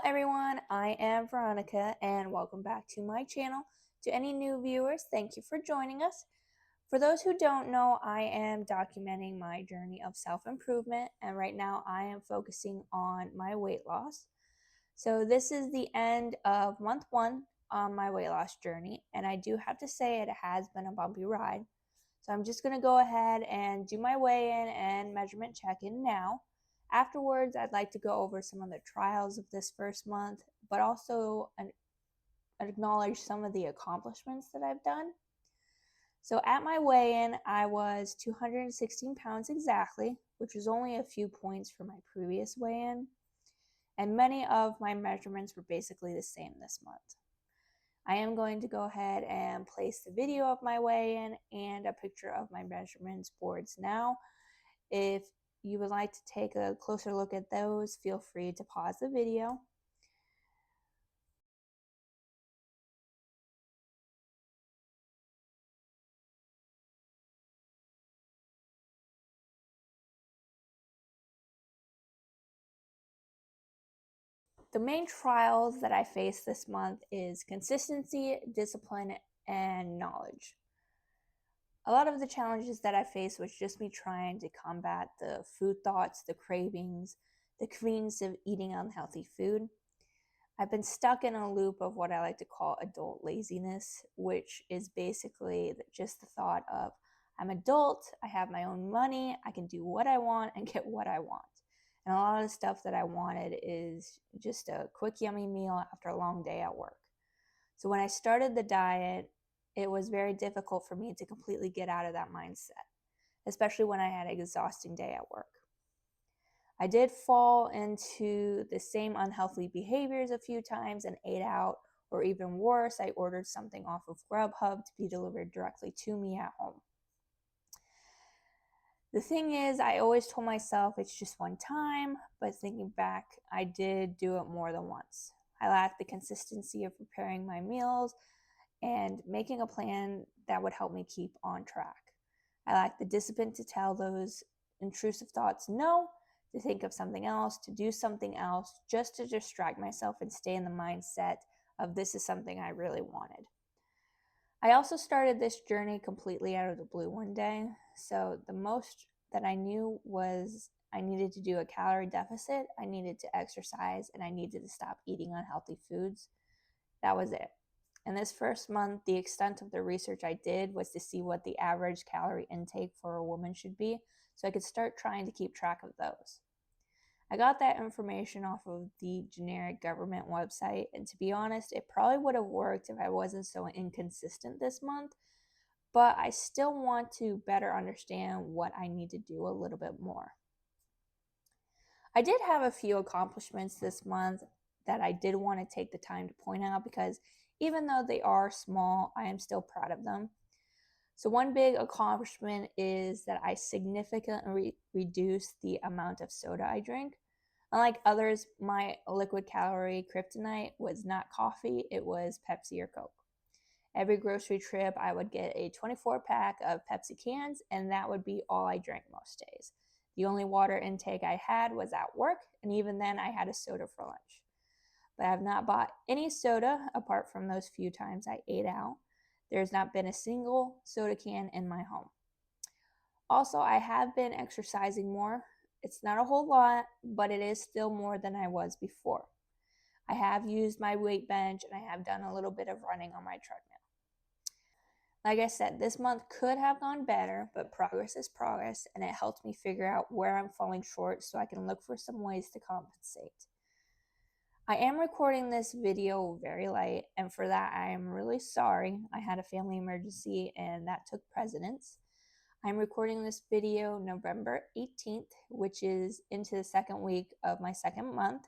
everyone, I am Veronica and welcome back to my channel. To any new viewers, thank you for joining us. For those who don't know, I am documenting my journey of self-improvement, and right now I am focusing on my weight loss. So this is the end of month 1 on my weight loss journey, and I do have to say it has been a bumpy ride. So I'm just going to go ahead and do my weigh-in and measurement check-in now. Afterwards, I'd like to go over some of the trials of this first month, but also acknowledge some of the accomplishments that I've done. So at my weigh-in, I was 216 pounds exactly, which was only a few points from my previous weigh-in, and many of my measurements were basically the same this month. I am going to go ahead and place the video of my weigh-in and a picture of my measurements boards now. If you would like to take a closer look at those, feel free to pause the video. The main trials that I face this month is consistency, discipline, and knowledge. A lot of the challenges that I faced was just me trying to combat the food thoughts, the cravings, the convenience of eating unhealthy food. I've been stuck in a loop of what I like to call adult laziness, which is basically just the thought of I'm adult, I have my own money, I can do what I want and get what I want. And a lot of the stuff that I wanted is just a quick, yummy meal after a long day at work. So when I started the diet, it was very difficult for me to completely get out of that mindset, especially when I had an exhausting day at work. I did fall into the same unhealthy behaviors a few times and ate out, or even worse, I ordered something off of Grubhub to be delivered directly to me at home. The thing is, I always told myself it's just one time, but thinking back, I did do it more than once. I lacked the consistency of preparing my meals and making a plan that would help me keep on track. I lacked the discipline to tell those intrusive thoughts no, to think of something else, to do something else, just to distract myself and stay in the mindset of this is something I really wanted. I also started this journey completely out of the blue one day. So the most that I knew was I needed to do a calorie deficit, I needed to exercise, and I needed to stop eating unhealthy foods. That was it. In this first month, the extent of the research I did was to see what the average calorie intake for a woman should be, so I could start trying to keep track of those. I got that information off of the generic government website, and to be honest, it probably would have worked if I wasn't so inconsistent this month, but I still want to better understand what I need to do a little bit more. I did have a few accomplishments this month that I did want to take the time to point out because even though they are small, I am still proud of them. So one big accomplishment is that I significantly reduced the amount of soda I drink. Unlike others, my liquid calorie kryptonite was not coffee, it was Pepsi or Coke. Every grocery trip, I would get a 24-pack of Pepsi cans, and that would be all I drank most days. The only water intake I had was at work, and even then I had a soda for lunch. But I have not bought any soda apart from those few times I ate out. There's not been a single soda can in my home. Also, I have been exercising more. It's not a whole lot, but it is still more than I was before. I have used my weight bench and I have done a little bit of running on my treadmill. Like I said, this month could have gone better, but progress is progress, and it helps me figure out where I'm falling short so I can look for some ways to compensate. I am recording this video very late, and for that I am really sorry. I had a family emergency and that took precedence. I'm recording this video November 18th, which is into the second week of my second month.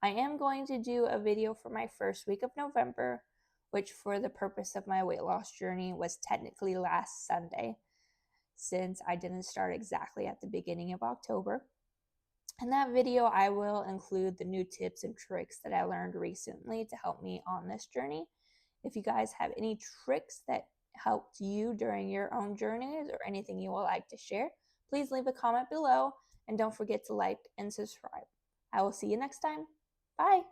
I am going to do a video for my first week of November, which for the purpose of my weight loss journey was technically last Sunday, since I didn't start exactly at the beginning of October. In that video, I will include the new tips and tricks that I learned recently to help me on this journey. If you guys have any tricks that helped you during your own journeys or anything you would like to share, please leave a comment below and don't forget to like and subscribe. I will see you next time. Bye.